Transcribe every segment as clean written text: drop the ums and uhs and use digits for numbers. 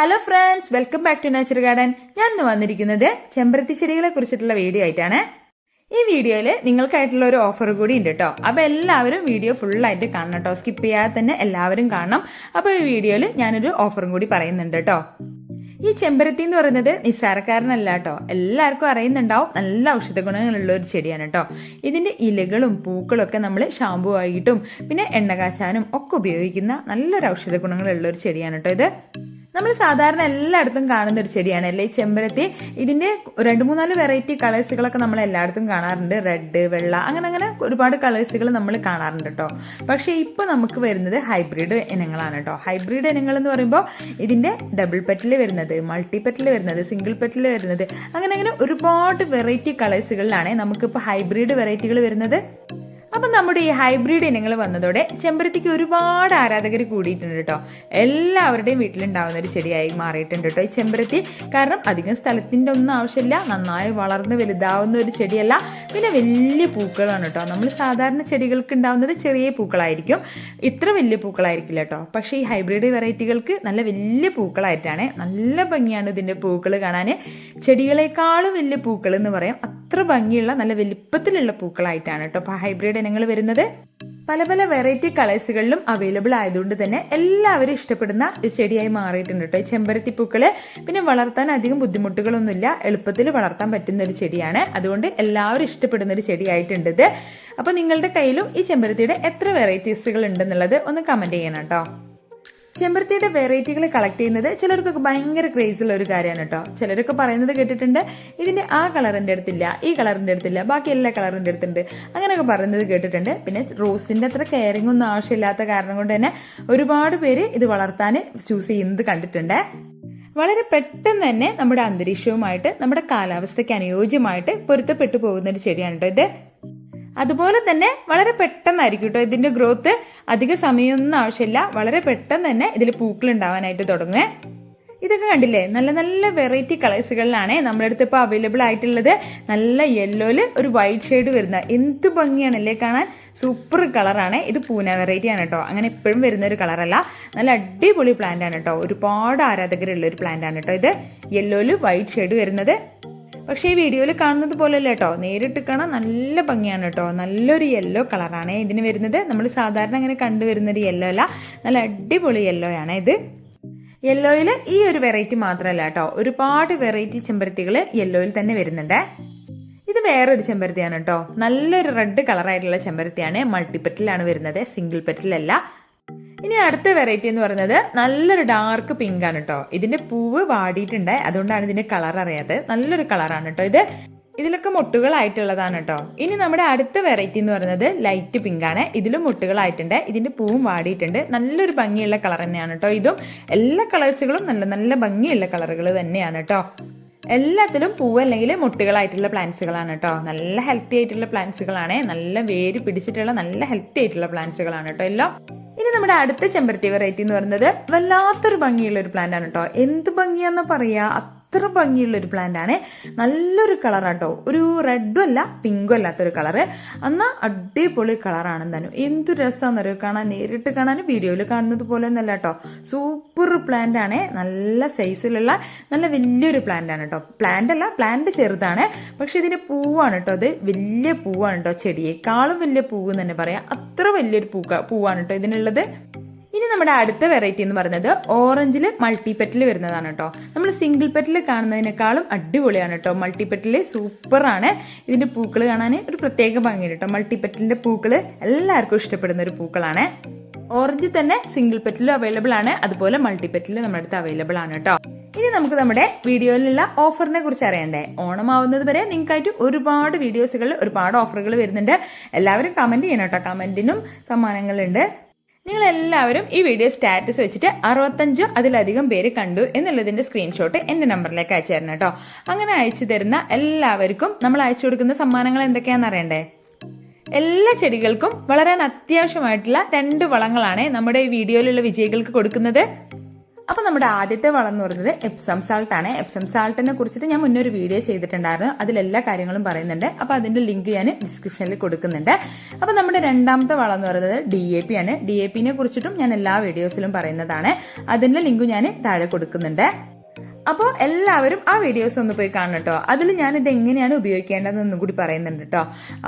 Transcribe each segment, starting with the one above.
Hello friends, welcome back to nature garden. ഞാൻ ഇന്ന് വന്നിരിക്കുന്നത് ചെമ്പരത്തി ചെടികളെ കുറിച്ചിട്ടുള്ള വീഡിയോ ആയിട്ടാണ്. ഈ വീഡിയോയിൽ നിങ്ങൾക്കായിട്ടുള്ള ഒരു ഓഫർ കൂടി ഉണ്ട് കേട്ടോ. അപ്പൊ എല്ലാവരും വീഡിയോ ഫുള്ളായിട്ട് കാണണം കേട്ടോ, സ്കിപ്പ് ചെയ്യാതെ തന്നെ എല്ലാവരും കാണണം. അപ്പൊ ഈ വീഡിയോയിൽ ഞാനൊരു ഓഫറും കൂടി പറയുന്നുണ്ട് കേട്ടോ. ഈ ചെമ്പരത്തി എന്ന് പറയുന്നത് നിസ്സാരക്കാരനല്ല കേട്ടോ, എല്ലാവർക്കും അറിയുന്നുണ്ടാവും. നല്ല ഔഷധ ഗുണങ്ങളുള്ള ഒരു ചെടിയാണ് കേട്ടോ. ഇതിന്റെ ഇലകളും പൂക്കളും ഒക്കെ നമ്മൾ ഷാമ്പു ആയിട്ടും പിന്നെ എണ്ണ കാച്ചാനും ഒക്കെ ഉപയോഗിക്കുന്ന നല്ലൊരു ഔഷധ ഗുണങ്ങളുള്ള ഒരു ചെടിയാണ് കേട്ടോ ഇത്. നമ്മൾ സാധാരണ എല്ലായിടത്തും കാണുന്ന ഒരു ചെടിയാണ് അല്ലേ ഈ ചെമ്പരത്തി. ഇതിന്റെ 2-3 വെറൈറ്റി കളേഴ്സുകളൊക്കെ നമ്മൾ എല്ലായിടത്തും കാണാറുണ്ട്. റെഡ്, വെള്ള, അങ്ങനെ ഒരുപാട് കളേഴ്സുകൾ നമ്മൾ കാണാറുണ്ട് കേട്ടോ. പക്ഷെ ഇപ്പൊ നമുക്ക് വരുന്നത് ഹൈബ്രിഡ് ഇനങ്ങളാണ് കേട്ടോ. ഹൈബ്രിഡ് ഇനങ്ങൾ എന്ന് പറയുമ്പോൾ ഇതിന്റെ ഡബിൾ പെറ്റൽ വരുന്നത്, മൾട്ടി പെറ്റൽ വരുന്നത്, സിംഗിൾ പെറ്റൽ വരുന്നത്, അങ്ങനെ ഒരുപാട് വെറൈറ്റി കളേഴ്സുകളിലാണ് നമുക്കിപ്പോൾ ഹൈബ്രിഡ് വെറൈറ്റികൾ വരുന്നത്. അപ്പൊ നമ്മുടെ ഈ ഹൈബ്രിഡ് ഇനങ്ങൾ വന്നതോടെ ചെമ്പരത്തിക്ക് ഒരുപാട് ആരാധകർ കൂടിയിട്ടുണ്ട് കേട്ടോ. എല്ലാവരുടെയും വീട്ടിലുണ്ടാവുന്ന ഒരു ചെടിയായി മാറിയിട്ടുണ്ട് കേട്ടോ ഈ ചെമ്പരത്തി. കാരണം അധികം സ്ഥലത്തിന്റെ ഒന്നും ആവശ്യമില്ല, നന്നായി വളർന്ന് വലുതാവുന്ന ഒരു ചെടിയല്ല, പിന്നെ വലിയ പൂക്കളാണ് കേട്ടോ. നമ്മൾ സാധാരണ ചെടികൾക്ക് ഉണ്ടാവുന്നത് ചെറിയ പൂക്കളായിരിക്കും, ഇത്ര വലിയ പൂക്കളായിരിക്കില്ല കേട്ടോ. പക്ഷെ ഈ ഹൈബ്രിഡ് വെറൈറ്റികൾക്ക് നല്ല വലിയ പൂക്കളായിട്ടാണ്. നല്ല ഭംഗിയാണ് ഇതിന്റെ പൂക്കൾ കാണാൻ. ചെടികളെക്കാളും വലിയ പൂക്കൾ എന്ന് പറയാം, അത്ര ഭംഗിയുള്ള നല്ല വലിപ്പത്തിലുള്ള പൂക്കളായിട്ടാണ് കേട്ടോ ഇപ്പൊ ഹൈബ്രിഡ് ഇനങ്ങൾ വരുന്നത്. പല പല വെറൈറ്റി കളേഴ്സുകളിലും അവൈലബിൾ ആയതുകൊണ്ട് തന്നെ എല്ലാവരും ഇഷ്ടപ്പെടുന്ന ചെടിയായി മാറിയിട്ടുണ്ട് കേട്ടോ ഈ ചെമ്പരത്തി പൂക്കള്. പിന്നെ വളർത്താൻ അധികം ബുദ്ധിമുട്ടുകളൊന്നുമില്ല, എളുപ്പത്തിൽ വളർത്താൻ പറ്റുന്ന ഒരു ചെടിയാണ്. അതുകൊണ്ട് എല്ലാവരും ഇഷ്ടപ്പെടുന്ന ഒരു ചെടിയായിട്ടുണ്ട് ഇത്. അപ്പൊ നിങ്ങളുടെ കയ്യിലും ഈ ചെമ്പരത്തിയുടെ എത്ര വെറൈറ്റീസുകൾ ഉണ്ടെന്നുള്ളത് ഒന്ന് കമന്റ് ചെയ്യണം കേട്ടോ. ചെമ്പരത്തിയുടെ വെറൈറ്റികൾ കളക്ട് ചെയ്യുന്നത് ചിലർക്കൊക്കെ ഭയങ്കര ക്രേസ് ഉള്ള ഒരു കാര്യമാണ് കേട്ടോ. ചിലരൊക്കെ പറയുന്നത് കേട്ടിട്ടുണ്ട്, ഇതിന്റെ ആ കളറിന്റെ അടുത്തില്ല, ഈ കളറിന്റെ അടുത്തില്ല, ബാക്കി എല്ലാ കളറിന്റെ അടുത്തുണ്ട്, അങ്ങനെയൊക്കെ പറയുന്നത് കേട്ടിട്ടുണ്ട്. പിന്നെ റോസിന്റെ അത്ര കെയറിംഗ് ഒന്നും ആവശ്യമില്ലാത്ത കാരണം കൊണ്ട് തന്നെ ഒരുപാട് പേര് ഇത് വളർത്താൻ ചൂസ് ചെയ്യുന്നത് കണ്ടിട്ടുണ്ട്. വളരെ പെട്ടെന്ന് തന്നെ നമ്മുടെ അന്തരീക്ഷവുമായിട്ട് നമ്മുടെ കാലാവസ്ഥയ്ക്ക് അനുയോജ്യമായിട്ട് പൊരുത്തപ്പെട്ടു പോകുന്ന ഒരു ചെടിയാണ് കേട്ടോ ഇത്. അതുപോലെ തന്നെ വളരെ പെട്ടെന്നായിരിക്കും കേട്ടോ ഇതിന്റെ ഗ്രോത്ത്. അധിക സമയമൊന്നും ആവശ്യമില്ല, വളരെ പെട്ടെന്ന് തന്നെ ഇതിൽ പൂക്കൾ ഉണ്ടാവാനായിട്ട് തുടങ്ങുക. ഇതൊക്കെ കണ്ടില്ലേ, നല്ല നല്ല വെറൈറ്റി കളേഴ്സുകളിലാണ് നമ്മുടെ അടുത്ത് ഇപ്പൊ അവൈലബിൾ ആയിട്ടുള്ളത്. നല്ല യെല്ലോയില് ഒരു വൈറ്റ് ഷെയ്ഡ് വരുന്ന എന്ത് ഭംഗിയാണല്ലേ കാണാൻ, സൂപ്പർ കളറാണ് ഇത്. പൂന വെറൈറ്റി ആണ് കേട്ടോ, അങ്ങനെ എപ്പോഴും വരുന്ന ഒരു കളറല്ല. നല്ല അടിപൊളി പ്ലാന്റ് ആണ് കേട്ടോ, ഒരുപാട് ആരാധകരുള്ള ഒരു പ്ലാന്റ് ആണ് കേട്ടോ ഇത്. യെല്ലോയില് വൈറ്റ് ഷെയ്ഡ് വരുന്നത്. പക്ഷേ ഈ വീഡിയോയിൽ കാണുന്നത് പോലെയല്ല കേട്ടോ, നേരിട്ട് കാണാൻ നല്ല ഭംഗിയാണ് കേട്ടോ. നല്ലൊരു യെല്ലോ കളറാണ് ഇതിന് വരുന്നത്. നമ്മൾ സാധാരണ അങ്ങനെ കണ്ടുവരുന്ന ഒരു യെല്ലോ അല്ല, നല്ല അടിപൊളി യെല്ലോ ആണ് ഇത്. യെല്ലോയിൽ ഈ ഒരു വെറൈറ്റി മാത്രമല്ല കേട്ടോ, ഒരുപാട് വെറൈറ്റി ചെമ്പരത്തികൾ യെല്ലോയിൽ തന്നെ വരുന്നുണ്ട്. ഇത് വേറൊരു ചെമ്പരത്തിയാണ് കേട്ടോ, നല്ലൊരു റെഡ് കളറായിട്ടുള്ള ചെമ്പരത്തിയാണ്. മൾട്ടിപ്പെറ്റലാണ് വരുന്നത്, സിംഗിൾ പെറ്റലല്ല. ഇനി അടുത്ത വെറൈറ്റി എന്ന് പറയുന്നത് നല്ലൊരു ഡാർക്ക് പിങ്ക് ആണ് കേട്ടോ. ഇതിന്റെ പൂവ് വാടിയിട്ടുണ്ട്, അതുകൊണ്ടാണ് ഇതിന്റെ കളർ അറിയാത്തത്. നല്ലൊരു കളറാണ് കേട്ടോ ഇത്. ഇതിലൊക്കെ മുട്ടുകളായിട്ടുള്ളതാണ് കേട്ടോ. ഇനി നമ്മുടെ അടുത്ത വെറൈറ്റി എന്ന് പറയുന്നത് ലൈറ്റ് പിങ്ക് ആണ്. ഇതിലും മുട്ടുകളായിട്ടുണ്ട്, ഇതിന്റെ പൂവും വാടിയിട്ടുണ്ട്. നല്ലൊരു ഭംഗിയുള്ള കളർ തന്നെയാണ് കേട്ടോ ഇതും. എല്ലാ കളേഴ്സുകളും നല്ല നല്ല ഭംഗിയുള്ള കളറുകൾ തന്നെയാണ് കേട്ടോ. എല്ലാത്തിലും പൂവ് അല്ലെങ്കിൽ മുട്ടുകളായിട്ടുള്ള പ്ലാന്റ്സുകളാണ് കേട്ടോ. നല്ല ഹെൽത്തി ആയിട്ടുള്ള പ്ലാന്റ്സുകളാണ്, നല്ല വേര് പിടിച്ചിട്ടുള്ള നല്ല ഹെൽത്തി ആയിട്ടുള്ള പ്ലാന്റ്സുകളാണ് കേട്ടോ എല്ലാം. ഇനി നമ്മുടെ അടുത്ത ചെമ്പരത്തി വെറൈറ്റി എന്ന് പറയുന്നത് വല്ലാത്തൊരു ഭംഗിയുള്ള ഒരു പ്ലാന്റ് ആണ് കേട്ടോ. എന്ത് ഭംഗിയാന്ന് പറയാ, അത്ര ഭംഗിയുള്ള ഒരു പ്ലാന്റ് ആണ്. നല്ലൊരു കളറാട്ടോ, ഒരു റെഡും അല്ല പിങ്കും അല്ലാത്തൊരു കളറ്, എന്നാ അടിപൊളി കളറാണ് എന്തായാലും. എന്ത് രസമാണെന്നറിയോ കാണാൻ, നേരിട്ട് കാണാൻ വീഡിയോയിൽ കാണുന്നത് പോലെ ഒന്നല്ല കേട്ടോ. സൂപ്പർ പ്ലാന്റ് ആണ്, നല്ല സൈസിലുള്ള നല്ല വലിയൊരു പ്ലാന്റ് ആണ് കേട്ടോ. പ്ലാന്റ് അല്ല, പ്ലാന്റ് ചെറുതാണ്, പക്ഷെ ഇതിന്റെ പൂവാണ് കേട്ടോ, അത് വലിയ പൂവാണ് കേട്ടോ. ചെടിയേക്കാളും വലിയ പൂവ് തന്നെ പറയാം, അത്ര വലിയൊരു പൂവാണ് കേട്ടോ ഇതിനുള്ളത്. ഇനി നമ്മുടെ അടുത്ത വെറൈറ്റി എന്ന് പറയുന്നത് ഓറഞ്ചില് മൾട്ടിപ്പെറ്റൽ വരുന്നതാണ് കേട്ടോ. നമ്മൾ സിംഗിൾ പെറ്റൽ കാണുന്നതിനേക്കാളും അടിപൊളിയാണ് കേട്ടോ മൾട്ടിപ്പെറ്റൽ. സൂപ്പറാണ് ഇതിന്റെ പൂക്കൾ കാണാൻ, ഒരു പ്രത്യേക ഭംഗിയാണ് കേട്ടോ. മൾട്ടിപ്പെറ്റലിന്റെ പൂക്കള് എല്ലാവർക്കും ഇഷ്ടപ്പെടുന്ന ഒരു പൂക്കളാണ്. ഓറഞ്ച് തന്നെ സിംഗിൾ പെറ്റലും അവൈലബിൾ ആണ്, അതുപോലെ മൾട്ടിപ്പെറ്റൽ നമ്മുടെ അടുത്ത് അവൈലബിൾ ആണ് കേട്ടോ. ഇനി നമുക്ക് നമ്മുടെ വീഡിയോയിലുള്ള ഓഫറിനെ കുറിച്ച് അറിയണ്ടേ. ഓണം ആവുന്നത് വരെ നിങ്ങൾക്കായിട്ട് ഒരുപാട് വീഡിയോസുകളിൽ ഒരുപാട് ഓഫറുകൾ വരുന്നുണ്ട്. എല്ലാവരും കമന്റ് ചെയ്യണം കേട്ടോ, കമന്റിനും സമ്മാനങ്ങളുണ്ട്. നിങ്ങൾ എല്ലാവരും ഈ വീഡിയോ സ്റ്റാറ്റസ് വെച്ചിട്ട് 65 അതിലധികം പേര് കണ്ടു എന്നുള്ളതിന്റെ സ്ക്രീൻഷോട്ട് എന്റെ നമ്പറിലേക്ക് അയച്ചു തരണം കേട്ടോ. അങ്ങനെ അയച്ചു തരുന്ന എല്ലാവർക്കും നമ്മൾ അയച്ചു കൊടുക്കുന്ന സമ്മാനങ്ങൾ എന്തൊക്കെയാണെന്ന് അറിയണ്ടേ. എല്ലാ ചെടികൾക്കും വളരാൻ അത്യാവശ്യമായിട്ടുള്ള 2 വളങ്ങളാണ് നമ്മുടെ ഈ വീഡിയോയിലുള്ള വിജയികൾക്ക് കൊടുക്കുന്നത്. അപ്പോൾ നമ്മുടെ ആദ്യത്തെ വളം എന്ന് പറയുന്നത് എപ്സം സാൾട്ട് ആണ്. എപ്സം സാൾട്ടിനെ കുറിച്ചിട്ട് ഞാൻ മുന്നേ ഒരു വീഡിയോ ചെയ്തിട്ടുണ്ടായിരുന്നു. അതിലെല്ലാ കാര്യങ്ങളും പറയുന്നുണ്ട്. അപ്പോൾ അതിന്റെ ലിങ്ക് ഞാൻ ഡിസ്ക്രിപ്ഷനിൽ കൊടുക്കുന്നുണ്ട്. അപ്പോൾ നമ്മുടെ രണ്ടാമത്തെ വളം എന്ന് പറയുന്നത് DAP ആണ്. DAP നെ കുറിച്ചിട്ടും ഞാൻ എല്ലാ വീഡിയോസിലും പറയുന്നതാണ്. അതിന്റെ ലിങ്ക് ഞാൻ താഴെ കൊടുക്കുന്നുണ്ട്. അപ്പോൾ എല്ലാവരും ആ വീഡിയോസ് ഒന്ന് പോയി കാണണം കേട്ടോ. അതിൽ ഞാൻ ഇത് എങ്ങനെയാണ് ഉപയോഗിക്കേണ്ടതെന്നും കൂടി പറയുന്നുണ്ട് കേട്ടോ.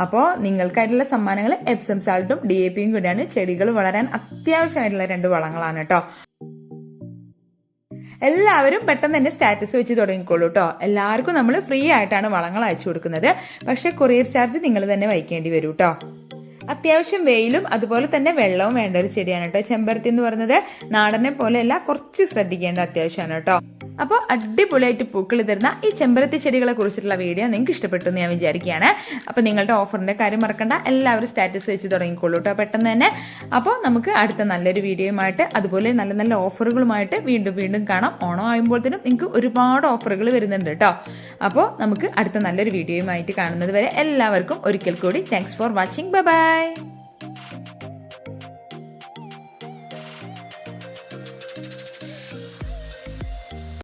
അപ്പോൾ നിങ്ങൾക്കായിട്ടുള്ള സമ്മാനങ്ങൾ എപ്സം സാൾട്ടും DAPയും കൂടിയാണ്. ചെടികൾ വളരാൻ അത്യാവശ്യമായിട്ടുള്ള 2 വളങ്ങളാണ് കേട്ടോ. എല്ലാവരും പെട്ടെന്ന് തന്നെ സ്റ്റാറ്റസ് വെച്ച് തുടങ്ങിക്കോളൂ കേട്ടോ. എല്ലാവർക്കും നമ്മൾ ഫ്രീ ആയിട്ടാണ് വളങ്ങൾ അയച്ചു കൊടുക്കുന്നത്. പക്ഷെ കൊറിയർ ചാർജ് നിങ്ങൾ തന്നെ വഹിക്കേണ്ടി വരും കേട്ടോ. അത്യാവശ്യം വെയിലും അതുപോലെ തന്നെ വെള്ളവും വേണ്ട ഒരു ചെടിയാണ് കേട്ടോ. ചെമ്പരത്തി എന്ന് പറയുന്നത് നാടനെ പോലെയല്ല, കുറച്ച് ശ്രദ്ധിക്കേണ്ട അത്യാവശ്യമാണ് കേട്ടോ. അപ്പോൾ അടിപൊളിയായിട്ട് പൂക്കൾ തരുന്ന ഈ ചെമ്പരത്തി ചെടികളെ കുറിച്ചിട്ടുള്ള വീഡിയോ നിങ്ങൾക്ക് ഇഷ്ടപ്പെട്ടു എന്ന് ഞാൻ വിചാരിക്കുകയാണ്. അപ്പോൾ നിങ്ങളുടെ ഓഫറിന്റെ കാര്യം മറക്കണ്ട, എല്ലാവരും സ്റ്റാറ്റസ് വെച്ച് തുടങ്ങിക്കോളൂ കേട്ടോ പെട്ടെന്ന് തന്നെ. അപ്പോൾ നമുക്ക് അടുത്ത നല്ലൊരു വീഡിയോയുമായിട്ട് അതുപോലെ നല്ല നല്ല ഓഫറുകളുമായിട്ട് വീണ്ടും കാണാം. ഓണം ആകുമ്പോഴത്തേനും നിങ്ങൾക്ക് ഒരുപാട് ഓഫറുകൾ വരുന്നുണ്ട് കേട്ടോ. അപ്പോൾ നമുക്ക് അടുത്ത നല്ലൊരു വീഡിയോയുമായിട്ട് കാണുന്നത് വരെ എല്ലാവർക്കും ഒരിക്കൽ കൂടി thanks for watching. Bye bye.